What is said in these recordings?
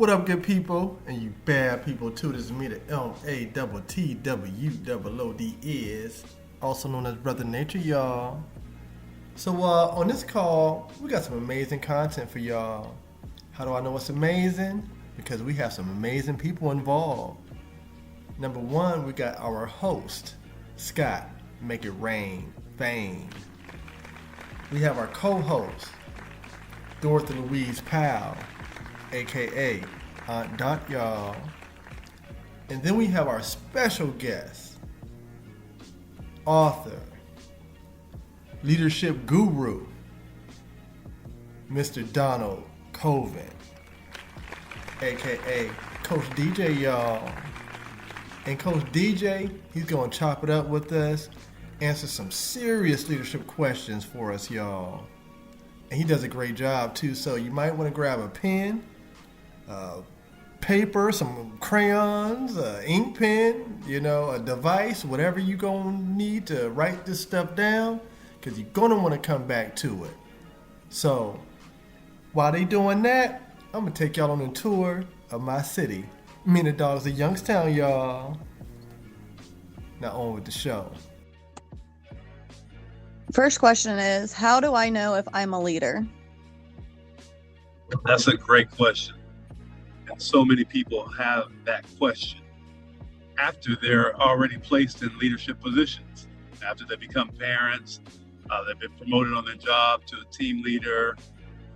What up, good people, and you bad people too? This is me, the MATTWOOD is, also known as Brother Nature, y'all. So, on this call, we got some amazing content for y'all. How do I know it's amazing? Because we have some amazing people involved. Number one, we got our host, Scott, Make It Rain, Fame. We have our co-host, Dorothy Louise Powell, aka Aunt Dot, y'all. And then we have our special guest, author, leadership guru, Mr. Donald Coven, aka Coach DJ, y'all. And Coach DJ, he's gonna chop it up with us, answer some serious leadership questions for us, y'all. And he does a great job too, so you might want to grab a pen, paper, some crayons, ink pen, a device, whatever you gonna need to write this stuff down, because you're gonna want to come back to it. So while they doing that, I'm gonna take y'all on a tour of my city. Me and the dogs of Youngstown, y'all. Now on with the show. First question is, how do I know if I'm a leader? That's a great question. And so many people have that question after they're already placed in leadership positions, after they become parents, they've been promoted on their job to a team leader,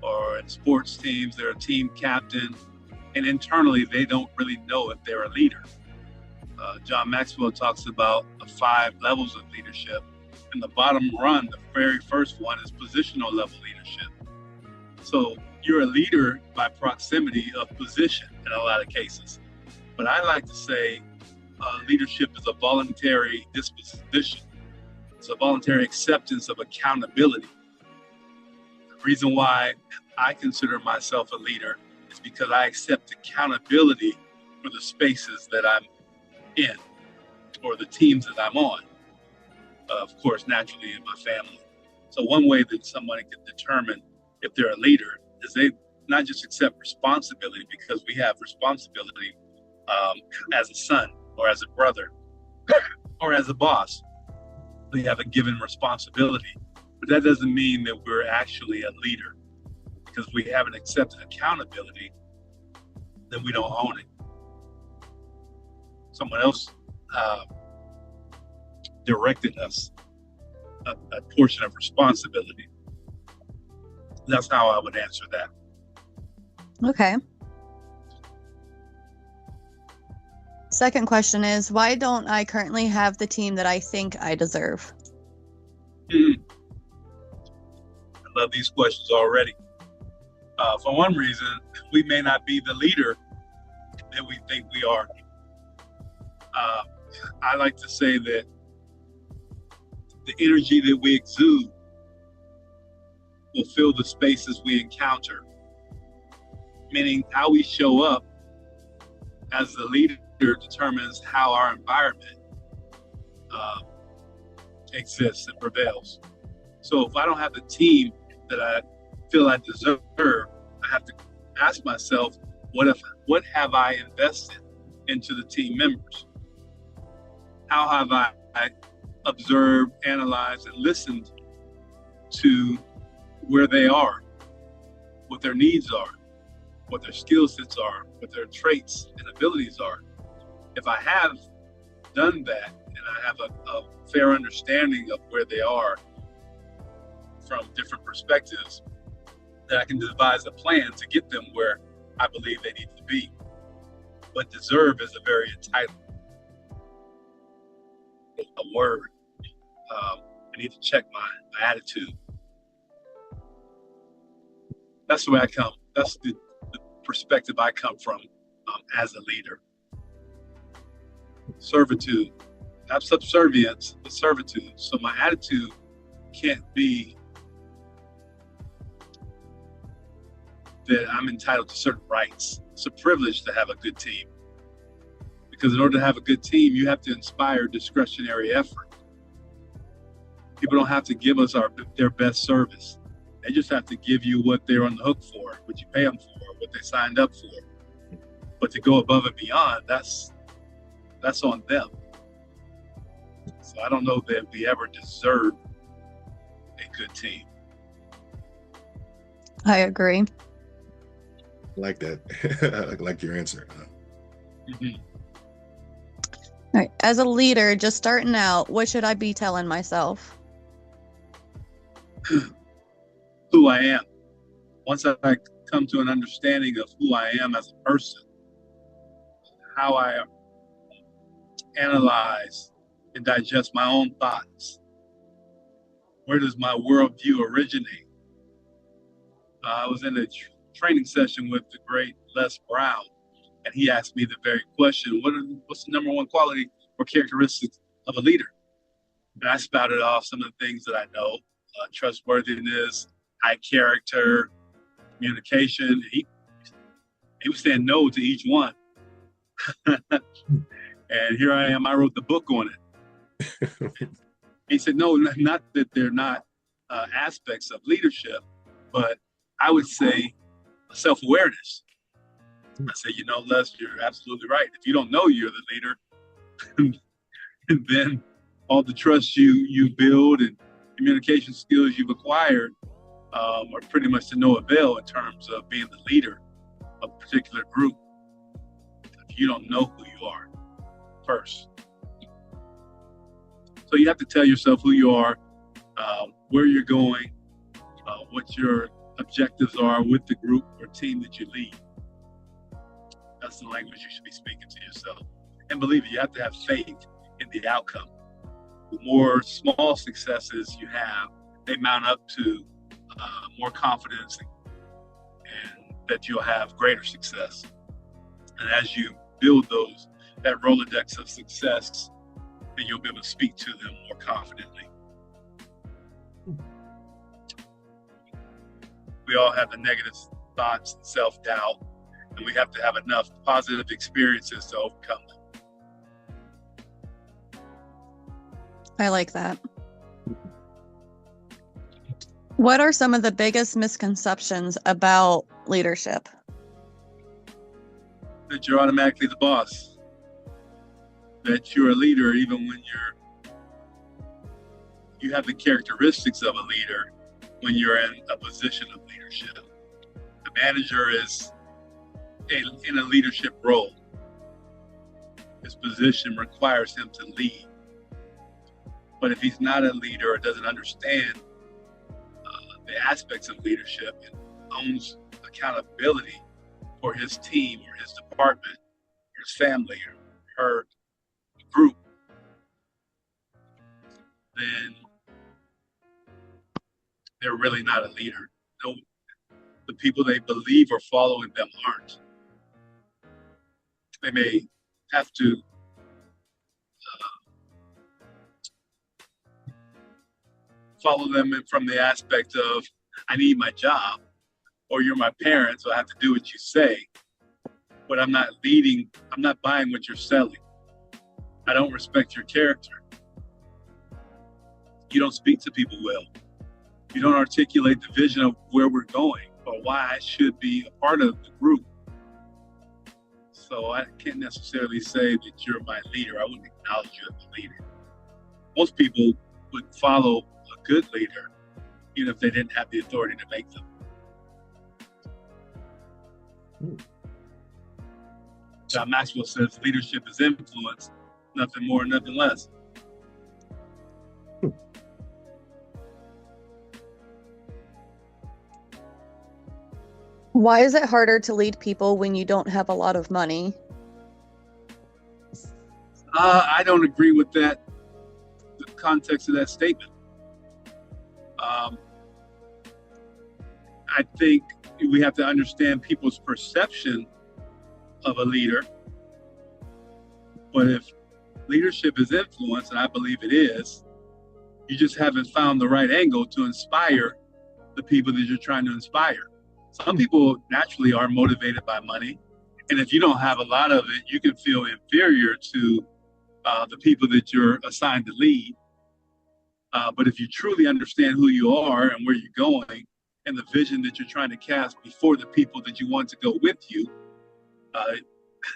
or in sports teams, they're a team captain, and internally they don't really know if they're a leader. John Maxwell talks about the 5 levels of leadership. And the bottom run, the very first one, is positional level leadership. So you're a leader by proximity of position in a lot of cases. But I like to say leadership is a voluntary disposition. It's a voluntary acceptance of accountability. The reason why I consider myself a leader is because I accept accountability for the spaces that I'm in or the teams that I'm on. Of course, naturally in my family. So one way that somebody can determine if they're a leader is they not just accept responsibility, because we have responsibility as a son or as a brother or as a boss. We have a given responsibility, but that doesn't mean that we're actually a leader, because we haven't accepted accountability, then we don't own it. Someone else directed us a portion of responsibility. That's how I would answer that. Okay. Second question is, why don't I currently have the team that I think I deserve? I love these questions already. For one reason, we may not be the leader that we think we are. I like to say that the energy that we exude will fill the spaces we encounter, meaning how we show up as the leader determines how our environment exists and prevails. So if I don't have the team that I feel I deserve, I have to ask myself, what have I invested into the team members? How have I observed, analyzed, and listened to where they are, what their needs are, what their skill sets are, what their traits and abilities are? If I have done that and I have a fair understanding of where they are from different perspectives, then I can devise a plan to get them where I believe they need to be. But deserve is a very entitled word. I need to check my attitude. That's where I come. That's the perspective I come from as a leader. Servitude, not subservience, but servitude. So my attitude can't be that I'm entitled to certain rights. It's a privilege to have a good team, because in order to have a good team, you have to inspire discretionary effort. People don't have to give us their best service. They just have to give you what they're on the hook for, what you pay them for, what they signed up for. But to go above and beyond, that's on them. So I don't know that we ever deserve a good team. I agree. I like that. I like your answer. Mm-hmm. All right. As a leader, just starting out, what should I be telling myself? Who I am. Once I come to an understanding of who I am as a person, how I analyze and digest my own thoughts, where does my worldview originate? I was in a training session with the great Les Brown, and he asked me the very question, what's the number one quality or characteristics of a leader? And I spouted off some of the things that I know, trustworthiness, high character, communication. He was saying no to each one. And here I am, I wrote the book on it. He said, no, not that they're not aspects of leadership, but I would say self-awareness. I said, Les, you're absolutely right. If you don't know you're the leader, then all the trust you build and communication skills you've acquired are pretty much to no avail in terms of being the leader of a particular group. If you don't know who you are first. So you have to tell yourself who you are, where you're going, what your objectives are with the group or team that you lead. That's the language you should be speaking to yourself. And believe it, you have to have faith in the outcome. The more small successes you have, they mount up to more confidence and that you'll have greater success. And as you build that Rolodex of success, then you'll be able to speak to them more confidently. We all have the negative thoughts and self-doubt, and we have to have enough positive experiences to overcome them. I like that. What are some of the biggest misconceptions about leadership? That you're automatically the boss. That you're a leader even when you have the characteristics of a leader when you're in a position of leadership. The manager is in a leadership role. His position requires him to lead. But if he's not a leader or doesn't understand the aspects of leadership and owns accountability for his team or his department or his family or her group, then they're really not a leader. No, the people they believe are following them aren't. They may have to follow them from the aspect of, I need my job, or you're my parent, so I have to do what you say. But I'm not leading, I'm not buying what you're selling. I don't respect your character. You don't speak to people well. You don't articulate the vision of where we're going or why I should be a part of the group. So I can't necessarily say that you're my leader. I wouldn't acknowledge you as a leader. Most people would follow a good leader, even if they didn't have the authority to make them. John Maxwell says leadership is influence, nothing more, nothing less. Why is it harder to lead people when you don't have a lot of money? I don't agree with that, the context of that statement. I think we have to understand people's perception of a leader. But if leadership is influence, and I believe it is, you just haven't found the right angle to inspire the people that you're trying to inspire. Some people naturally are motivated by money. And if you don't have a lot of it, you can feel inferior to the people that you're assigned to lead. But if you truly understand who you are and where you're going and the vision that you're trying to cast before the people that you want to go with you,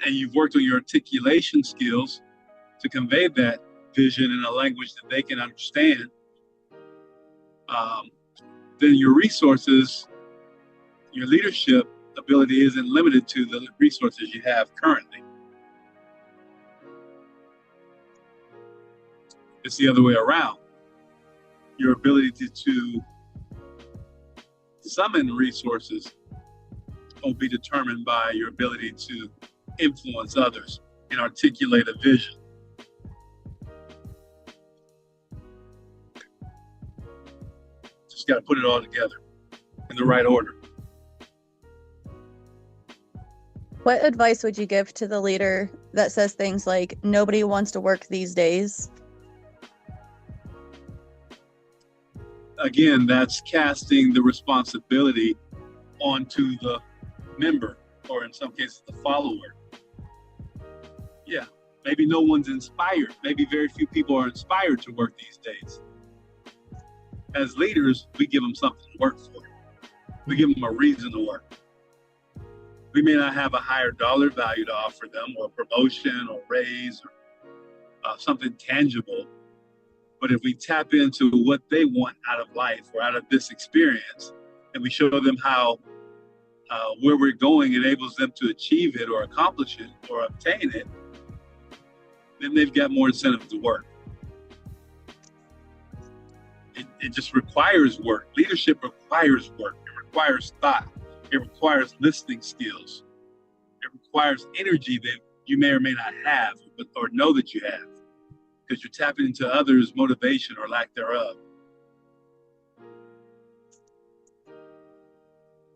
and you've worked on your articulation skills to convey that vision in a language that they can understand, then your resources, your leadership ability isn't limited to the resources you have currently. It's the other way around. Your ability to summon resources will be determined by your ability to influence others and articulate a vision. Just got to put it all together in the right order. What advice would you give to the leader that says things like, nobody wants to work these days? Again, that's casting the responsibility onto the member, or in some cases, the follower. Yeah, maybe no one's inspired. Maybe very few people are inspired to work these days. As leaders, we give them something to work for. We give them a reason to work. We may not have a higher dollar value to offer them, or promotion, or raise, or something tangible. But if we tap into what they want out of life or out of this experience, and we show them how where we're going enables them to achieve it or accomplish it or obtain it, then they've got more incentive to work. It just requires work. Leadership requires work. It requires thought. It requires listening skills. It requires energy that you may or may not have, or know that you have, because you're tapping into others' motivation or lack thereof.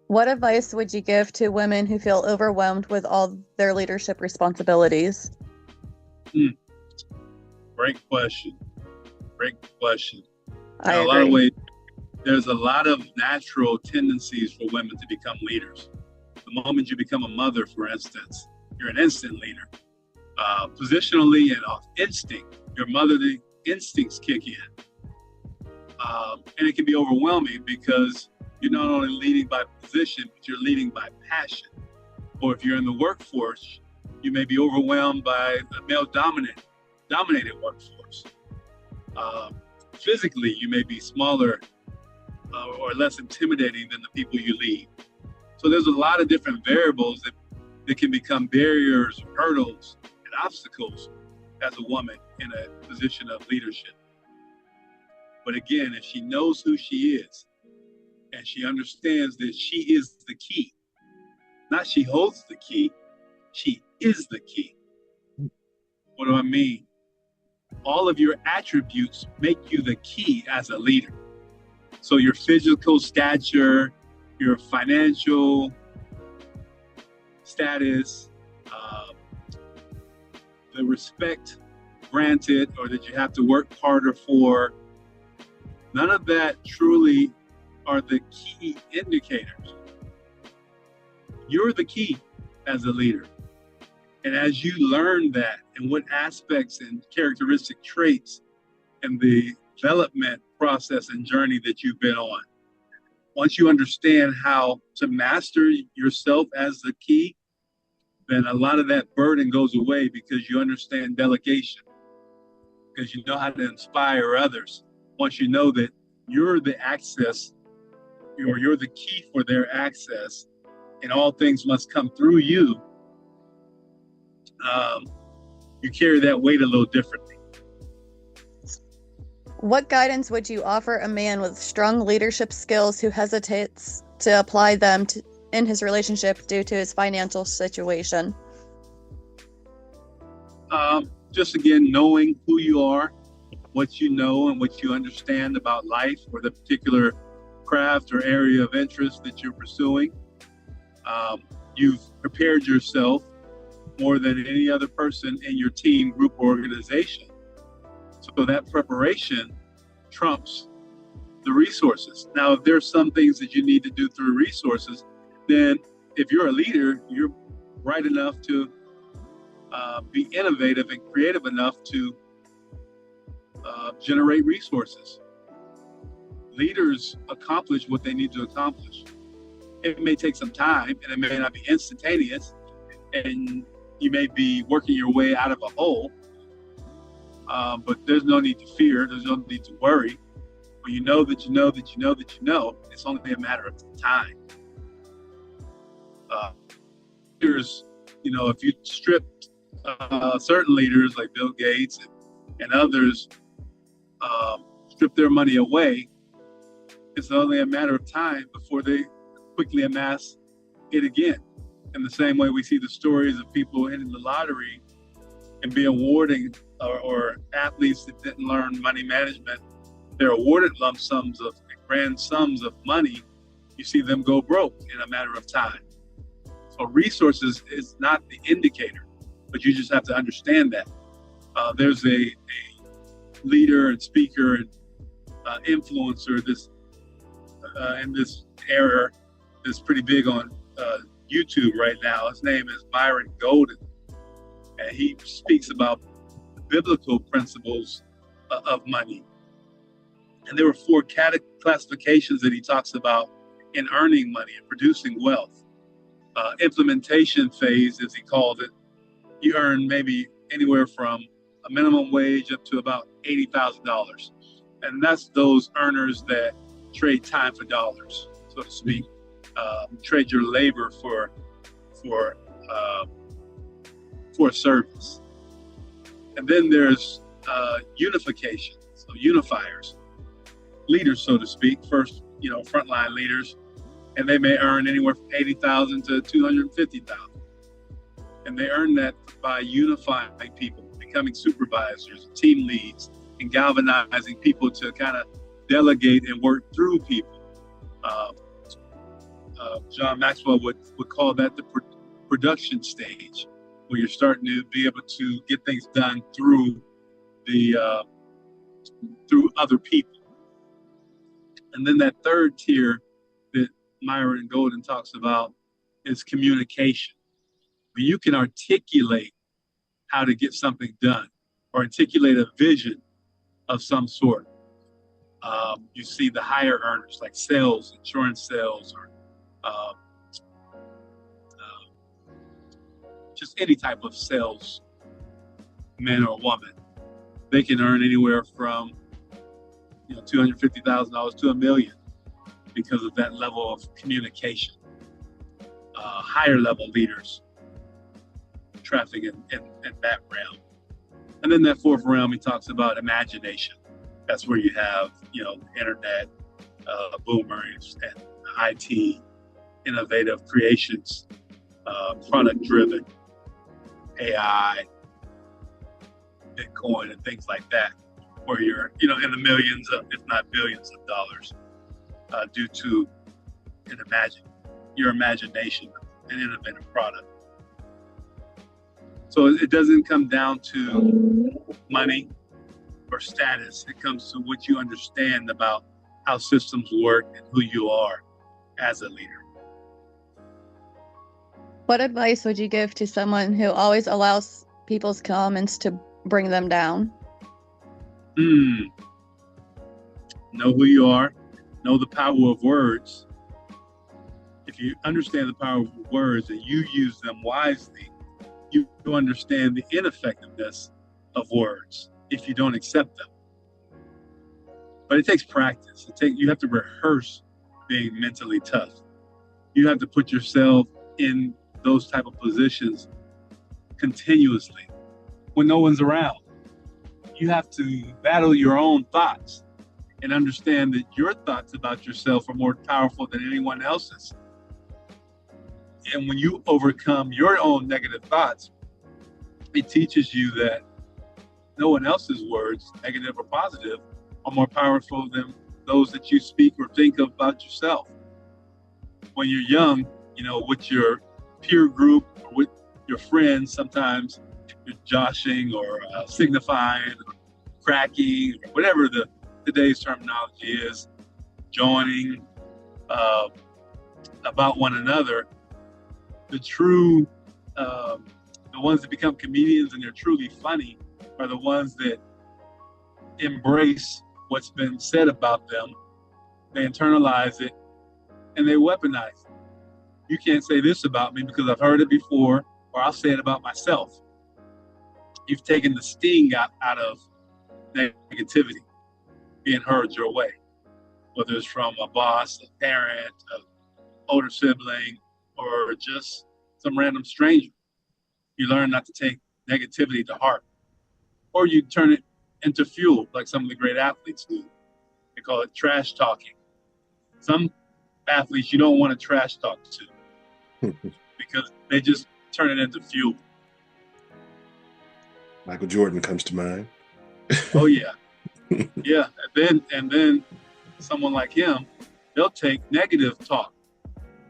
What advice would you give to women who feel overwhelmed with all their leadership responsibilities? Great question. Great question. In I a agree. lot of ways, there's a lot of natural tendencies for women to become leaders. The moment you become a mother, for instance, you're an instant leader. Positionally and off instinct, your motherly instincts kick in. And it can be overwhelming because you're not only leading by position, but you're leading by passion. Or if you're in the workforce, you may be overwhelmed by the male-dominated workforce. Physically, you may be smaller or less intimidating than the people you lead. So there's a lot of different variables that can become barriers, hurdles, and obstacles as a woman in a position of leadership. But again, if she knows who she is and she understands that she is the key, not she holds the key, she is the key. What do I mean? All of your attributes make you the key as a leader. So your physical stature, your financial status, the respect granted or that you have to work harder for, none of that truly are the key indicators. You're the key as a leader. And as you learn that and what aspects and characteristic traits and the development process and journey that you've been on, once you understand how to master yourself as the key, then a lot of that burden goes away because you understand delegation, because you know how to inspire others. Once you know that you're the access, or you're the key for their access, and all things must come through you, you carry that weight a little differently. What guidance would you offer a man with strong leadership skills who hesitates to apply them in his relationship due to his financial situation? Just again, knowing who you are, what you know and what you understand about life or the particular craft or area of interest that you're pursuing. You've prepared yourself more than any other person in your team, group, or organization. So that preparation trumps the resources. Now, if there's some things that you need to do through resources, then if you're a leader, you're right enough to be innovative and creative enough to generate resources. Leaders accomplish what they need to accomplish. It may take some time and it may not be instantaneous. And you may be working your way out of a hole, but there's no need to fear. There's no need to worry. When you know that you know that you know that you know, it's only a matter of time. Leaders, if you stripped certain leaders like Bill Gates and others, strip their money away, it's only a matter of time before they quickly amass it again. In the same way we see the stories of people hitting the lottery and be awarding, or athletes that didn't learn money management, they're awarded lump sums of grand sums of money. You see them go broke in a matter of time. So resources is not the indicator, but you just have to understand that. There's a leader and speaker and influencer in this era that's pretty big on YouTube right now. His name is Myron Golden, and he speaks about the biblical principles of money. And there were 4 classifications that he talks about in earning money and producing wealth. Implementation phase, as he called it, you earn maybe anywhere from a minimum wage up to about $80,000. And that's those earners that trade time for dollars, so to speak. Trade your labor for a service. And then there's unification, so unifiers, leaders, so to speak. First, frontline leaders, and they may earn anywhere from $80,000 to $250,000, and they earn that by unifying people, becoming supervisors, team leads, and galvanizing people to kind of delegate and work through people. John Maxwell would call that the production stage, where you're starting to be able to get things done through other people. And then that third tier that Myron Golden talks about is communication. When you can articulate how to get something done, or articulate a vision of some sort. You see the higher earners like sales, insurance sales, or just any type of sales man or woman. They can earn anywhere from $250,000 to $1 million because of that level of communication. Higher level leaders traffic in that realm. And then that fourth realm, he talks about imagination. That's where you have, internet, boomers, and IT, innovative creations, product-driven, AI, Bitcoin, and things like that, where you're, in the millions of, if not billions of dollars, due to your imagination, an innovative product. So it doesn't come down to money or status. It comes to what you understand about how systems work and who you are as a leader. What advice would you give to someone who always allows people's comments to bring them down? Know who you are. Know the power of words. If you understand the power of words and you use them wisely, you understand the ineffectiveness of words if you don't accept them. But it takes practice. You have to rehearse being mentally tough. You have to put yourself in those type of positions continuously when no one's around. You have to battle your own thoughts and understand that your thoughts about yourself are more powerful than anyone else's. And when you overcome your own negative thoughts, it teaches you that no one else's words, negative or positive, are more powerful than those that you speak or think about yourself. When you're young, with your peer group or with your friends, sometimes you're joshing or signifying or cracking or whatever today's terminology is, joining about one another. The true, the ones that become comedians and they're truly funny are the ones that embrace what's been said about them. They internalize it and they weaponize it. You can't say this about me because I've heard it before Or I'll say it about myself. You've taken the sting out of negativity being heard your way, whether it's from a boss, a parent, an older sibling, or just some random stranger. You learn not to take negativity to heart, or you turn it into fuel, like some of the great athletes do. They call it trash talking. Some athletes you don't want to trash talk to because they just turn it into fuel. Michael Jordan comes to mind. Oh yeah. Yeah. And then someone like him, they'll take negative talk.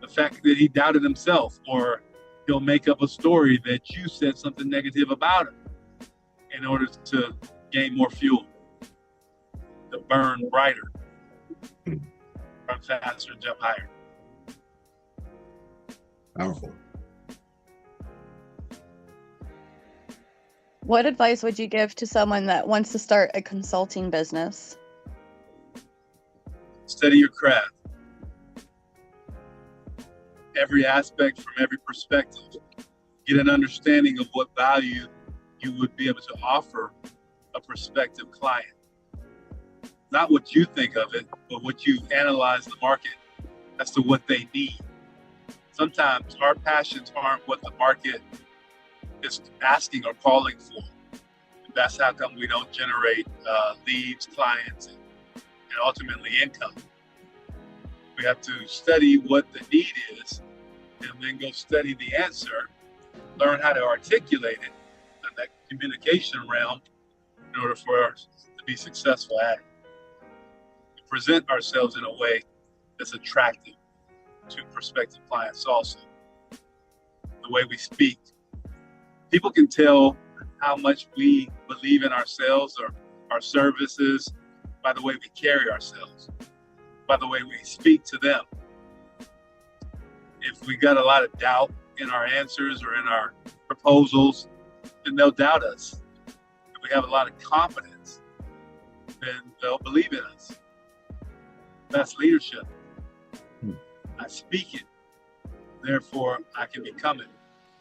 The fact that he doubted himself, or he'll make up a story that you said something negative about him in order to gain more fuel, to burn brighter, run faster, jump higher. Powerful. What advice would you give to someone that wants to start a consulting business? Study your craft. Every aspect from every perspective. Get an understanding of what value you would be able to offer a prospective client. Not what you think of it, but what you analyze the market as to what they need. Sometimes our passions aren't what the market is asking or calling for. And that's how come we don't generate leads, clients, and ultimately income. We have to study what the need is and then go study the answer, learn how to articulate it in that communication realm in order for us to be successful at it. To present ourselves in a way that's attractive to prospective clients also. The way we speak. People can tell how much we believe in ourselves or our services by the way we carry ourselves, by the way we speak to them. If we got a lot of doubt in our answers or in our proposals, then they'll doubt us. If we have a lot of confidence, then they'll believe in us. That's leadership. I speak it, therefore I can become it.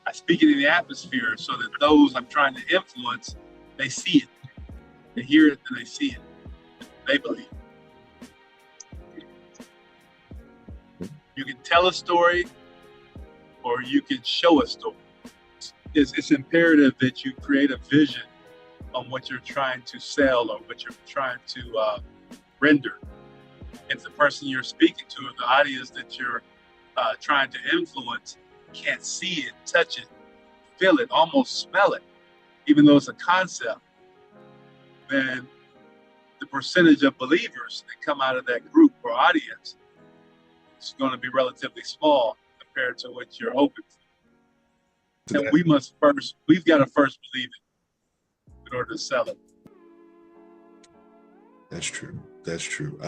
I speak it in the atmosphere so that those I'm trying to influence, they see it. They hear it and they see it. They believe. You can tell a story or you can show a story. It's imperative that you create a vision on what you're trying to sell or what you're trying to render. If the person you're speaking to or the audience that you're trying to influence can't see it, touch it, feel it, almost smell it, even though it's a concept, then the percentage of believers that come out of that group or audience is going to be relatively small compared to what you're hoping for. And we've got to first believe it in order to sell it. That's true. That's true.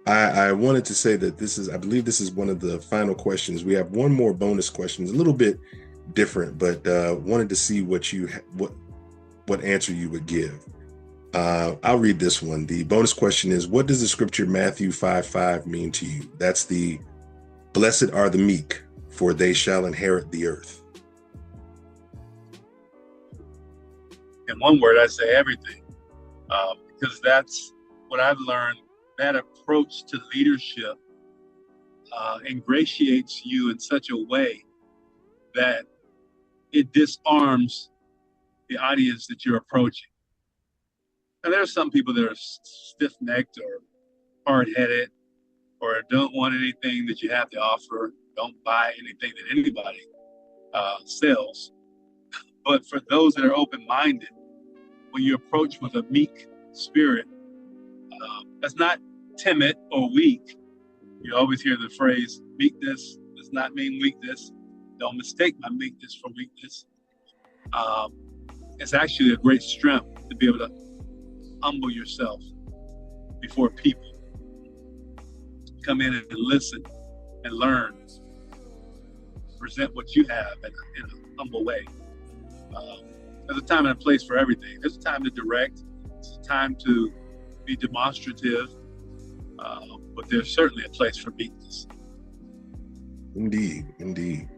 I wanted to say that I believe this is one of the final questions. We have one more bonus question, a little bit different, but wanted to see what answer you would give. I'll read this one. The bonus question is, what does the scripture Matthew 5:5 mean to you? That's the blessed are the meek, for they shall inherit the earth. In one word, I say everything, because that's what I've learned. That approach to leadership ingratiates you in such a way that it disarms the audience that you're approaching. And there are some people that are stiff-necked or hard-headed or don't want anything that you have to offer, don't buy anything that anybody sells. But for those that are open-minded, when you approach with a meek spirit, that's not timid or weak. You always hear the phrase, meekness does not mean weakness. Don't mistake my meekness for weakness. It's actually a great strength to be able to humble yourself before people. Come in and listen and learn. Present what you have in a humble way. There's a time and a place for everything. There's a time to direct. There's a time to be demonstrative. But there's certainly a place for meekness. Indeed, indeed.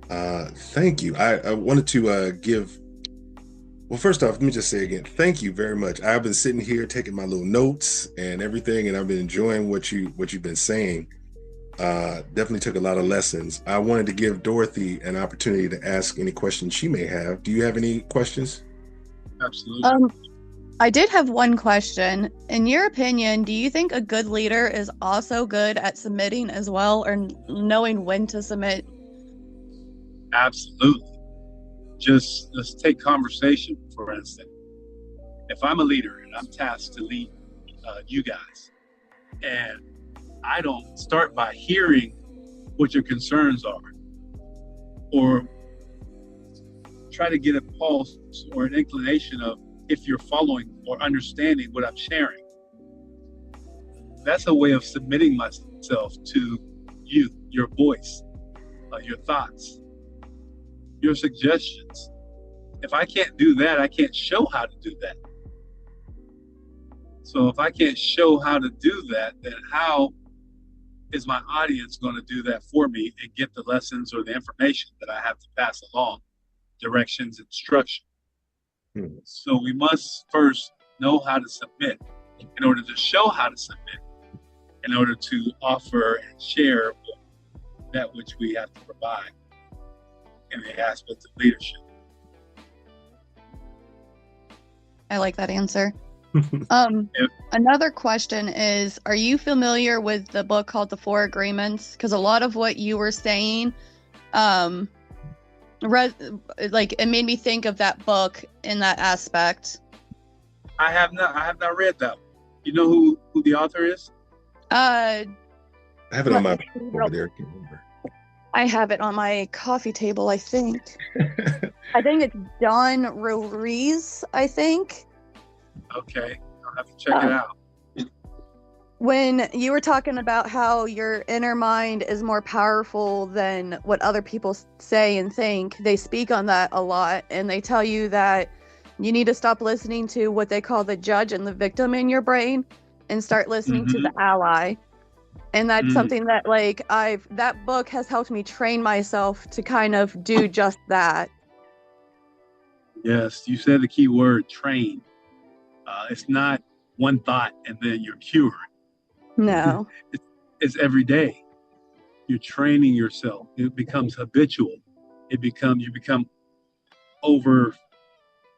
Thank you. I wanted to give. Well, first off, let me just say again, thank you very much. I've been sitting here taking my little notes and everything, and I've been enjoying what you've been saying. Definitely took a lot of lessons. I wanted to give Dorothy an opportunity to ask any questions she may have. Do you have any questions? Absolutely. I did have one question. In your opinion, do you think a good leader is also good at submitting as well, or knowing when to submit? Absolutely. Just let's take conversation, for instance. If I'm a leader and I'm tasked to lead you guys, and I don't start by hearing what your concerns are, or try to get a pulse or an inclination of if you're following or understanding what I'm sharing, that's a way of submitting myself to you, your voice, your thoughts, your suggestions. If I can't do that, I can't show how to do that. So if I can't show how to do that, then how is my audience going to do that for me and get the lessons or the information that I have to pass along, directions, instruction? So we must first know how to submit in order to show how to submit, in order to offer and share that which we have to provide in the aspect of leadership. I like that answer. Another question is, are you familiar with the book called The Four Agreements? Because a lot of what you were saying, it made me think of that book in that aspect. I have not read that one. You know who the author is? I have it on my over there. I can't remember. I have it on my coffee table, I think. I think it's Don Ruiz, I think. Okay, I'll have to check it out. When you were talking about how your inner mind is more powerful than what other people say and think, they speak on that a lot, and they tell you that you need to stop listening to what they call the judge and the victim in your brain and start listening to the ally. And that's something that that book has helped me train myself to kind of do just that. Yes, you said the key word, train. It's not one thought and then you're cured. No. It's every day. You're training yourself. It becomes habitual. You become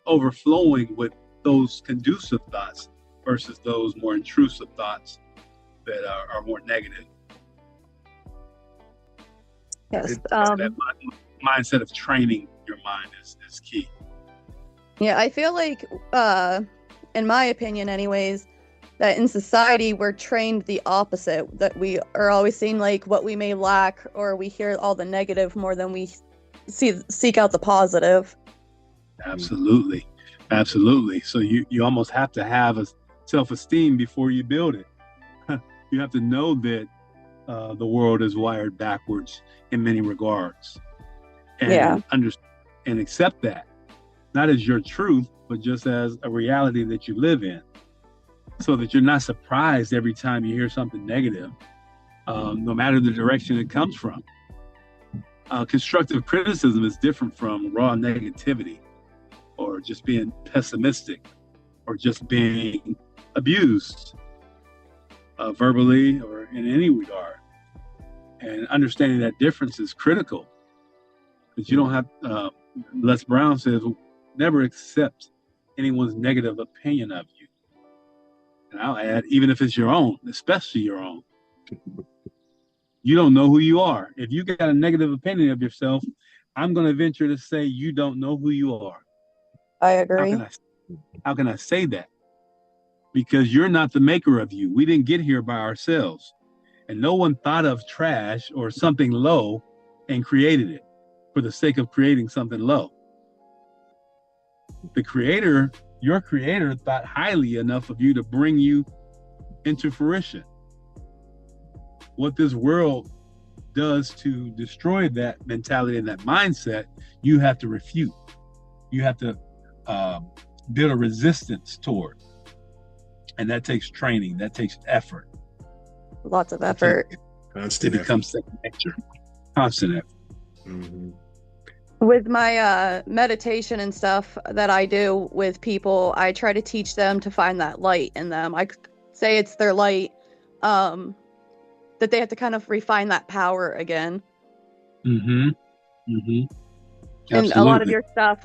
overflowing with those conducive thoughts versus those more intrusive thoughts that are more negative. Yes. That mindset of training your mind is key. Yeah, I feel like, in my opinion anyways, that in society we're trained the opposite, that we are always seeing like what we may lack, or we hear all the negative more than we seek out the positive. Absolutely. So you almost have to have a self-esteem before you build it. You have to know that the world is wired backwards in many regards, and understand and accept that, not as your truth, but just as a reality that you live in, so that you're not surprised every time you hear something negative, no matter the direction it comes from. Constructive criticism is different from raw negativity, or just being pessimistic, or just being abused verbally or in any regard. And understanding that difference is critical, because you don't have, Les Brown says, never accept anyone's negative opinion of you. And I'll add, even if it's your own, especially your own. You don't know who you are. If you got a negative opinion of yourself, I'm going to venture to say you don't know who you are. I agree. How can I say that? Because you're not the maker of you. We didn't get here by ourselves. And no one thought of trash or something low and created it for the sake of creating something low. The creator, your creator, thought highly enough of you to bring you into fruition. What this world does to destroy that mentality and that mindset, you have to refute. You have to build a resistance toward. And that takes training, that takes effort. Lots of effort. It becomes second nature. Constant effort. Mm-hmm. With my meditation and stuff that I do with people, I try to teach them to find that light in them. I say it's their light, that they have to kind of refine that power again. Mm-hmm. Mm-hmm. And a lot of your stuff,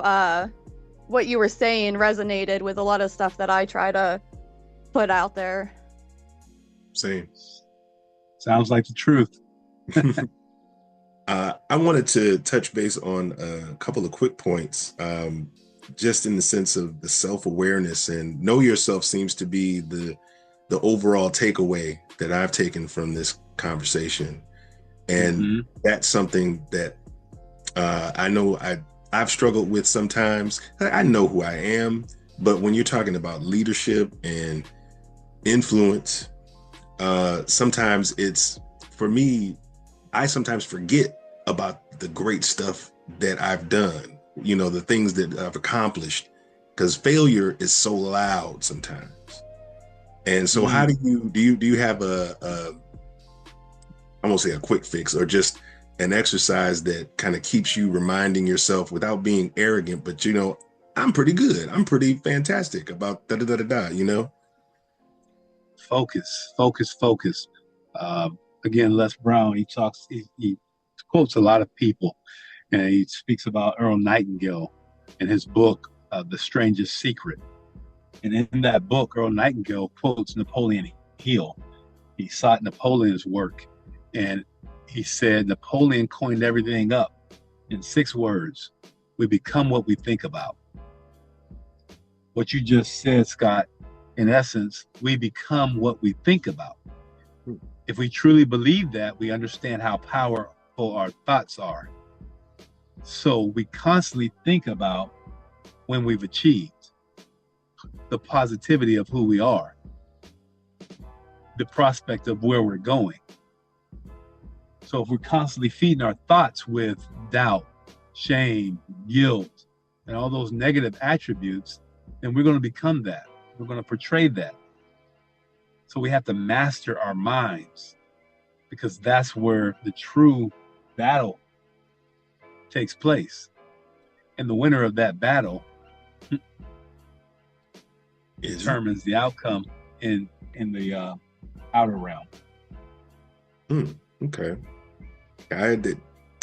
what you were saying resonated with a lot of stuff that I try to put out there. Same. Sounds like the truth. I wanted to touch base on a couple of quick points, just in the sense of the self-awareness, and know yourself seems to be the overall takeaway that I've taken from this conversation. And that's something that I know I've struggled with sometimes. I know who I am, but when you're talking about leadership and influence, sometimes it's, for me, I sometimes forget about the great stuff that I've done, you know, the things that I've accomplished, because failure is so loud sometimes. And so how do you have I won't say a quick fix, or just an exercise that kind of keeps you reminding yourself without being arrogant, but, you know, I'm pretty good, I'm pretty fantastic about you know? Focus. Again, Les Brown, he quotes a lot of people, and he speaks about Earl Nightingale in his book, The Strangest Secret. And in that book, Earl Nightingale quotes Napoleon Hill. He sought Napoleon's work, and he said Napoleon coined everything up in 6 words: we become what we think about. What you just said, Scott, in essence, we become what we think about. If we truly believe that, we understand how powerful our thoughts are. So we constantly think about when we've achieved, the positivity of who we are, the prospect of where we're going. So if we're constantly feeding our thoughts with doubt, shame, guilt, and all those negative attributes, then we're going to become that. We're going to portray that. So we have to master our minds, because that's where the true battle takes place. And the winner of that battle determines the outcome in the outer realm. Okay. I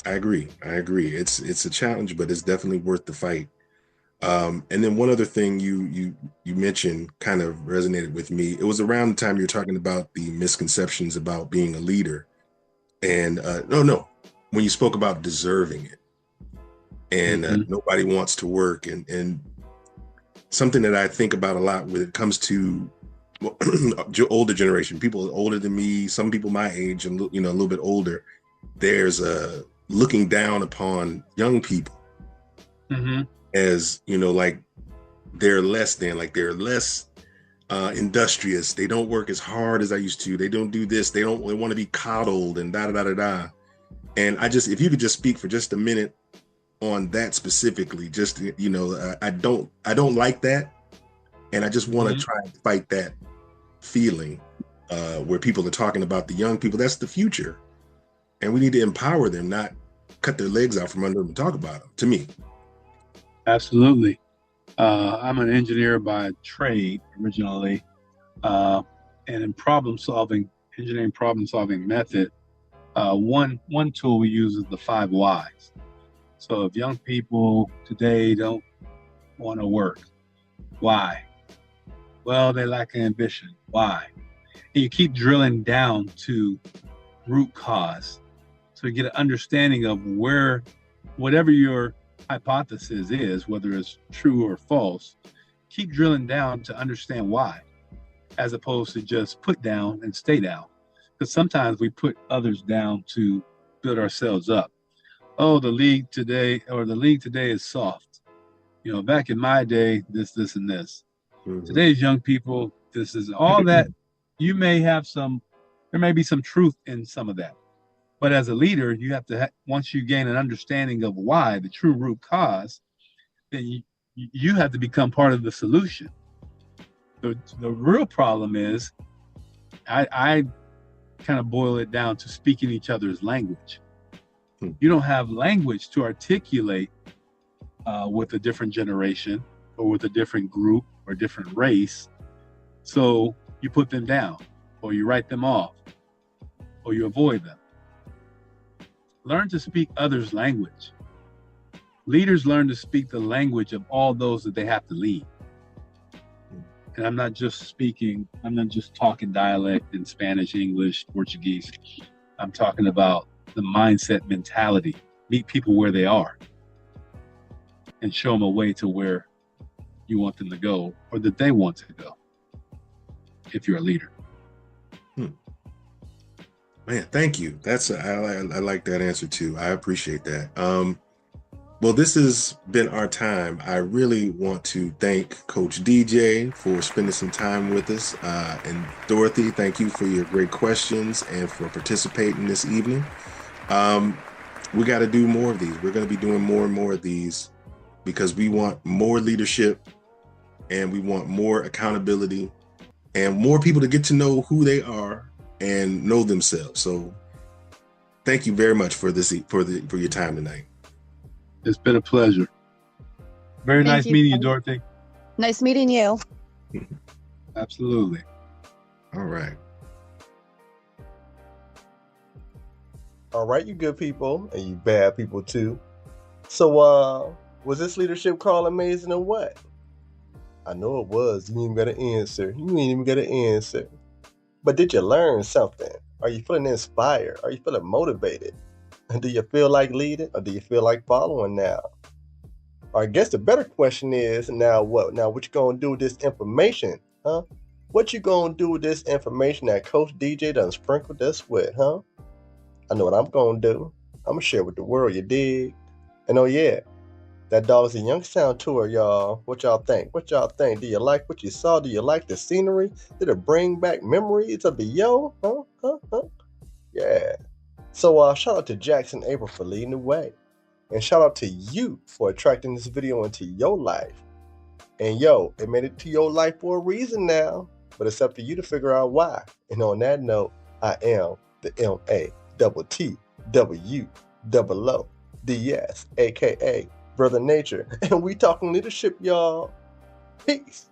agree. It's a challenge, but it's definitely worth the fight. And then one other thing you mentioned kind of resonated with me. It was around the time you were talking about the misconceptions about being a leader. And when you spoke about deserving it, and nobody wants to work, and something that I think about a lot when it comes to older generation, people older than me, some people my age, and a little bit older. There's a looking down upon young people as, like they're less than, like they're less industrious. They don't work as hard as I used to. They don't do this. They want to be coddled and da. And if you could just speak for just a minute on that specifically, just, I don't like that. And I just want to try and fight that feeling where people are talking about the young people. That's the future. And we need to empower them, not cut their legs out from under them and talk about them, to me. Absolutely. I'm an engineer by trade originally. And in engineering problem solving method, one tool we use is the 5 whys. So if young people today don't want to work, why? Well, they lack ambition. Why? And you keep drilling down to root cause, so you get an understanding of where, whatever your hypothesis is, whether it's true or false, keep drilling down to understand why, as opposed to just put down and stay down. Because sometimes we put others down to build ourselves up. Oh, the league today is soft. Back in my day, this, and this. Today's young people, this is all that. There may be some truth in some of that. But as a leader, you have to, once you gain an understanding of why, the true root cause, then you have to become part of the solution. The real problem is, I kind of boil it down to speaking each other's language. You don't have language to articulate with a different generation or with a different group or different race. So you put them down, or you write them off, or you avoid them. Learn to speak others' language. Leaders learn to speak the language of all those that they have to lead. And I'm not just talking dialect in Spanish, English, Portuguese. I'm talking about the mindset, mentality. Meet people where they are and show them a way to where you want them to go, or that they want to go, if you're a leader. Man, thank you. I like that answer too. I appreciate that. Well, this has been our time. I really want to thank Coach DJ for spending some time with us. And Dorothy, thank you for your great questions and for participating this evening. We got to do more of these. We're going to be doing more and more of these because we want more leadership and we want more accountability and more people to get to know who they are and know themselves. So thank you very much for your time tonight. It's been a pleasure. Very Thank nice you, meeting you, Ken. Dorothy. Nice meeting you. Absolutely. All right. All right, you good people, and you bad people too. So, was this leadership call amazing or what? I know it was. You ain't even got an answer. But did you learn something? Are you feeling inspired? Are you feeling motivated? Do you feel like leading, or do you feel like following now? Or I guess the better question is, now what? Now what you gonna do with this information, huh? What you gonna do with this information that Coach DJ done sprinkled us with, huh? I know what I'm gonna do. I'm gonna share with the world, you dig? And oh yeah, that Dogs and Youngstown tour, y'all. What y'all think? Do you like what you saw? Do you like the scenery? Did it bring back memories of the yo? Huh? Yeah. So shout out to Jackson April for leading the way. And shout out to you for attracting this video into your life. And yo, it made it to your life for a reason now. But it's up to you to figure out why. And on that note, I am the MATTWOOODS, aka Brother Nature. And we talking leadership, y'all. Peace.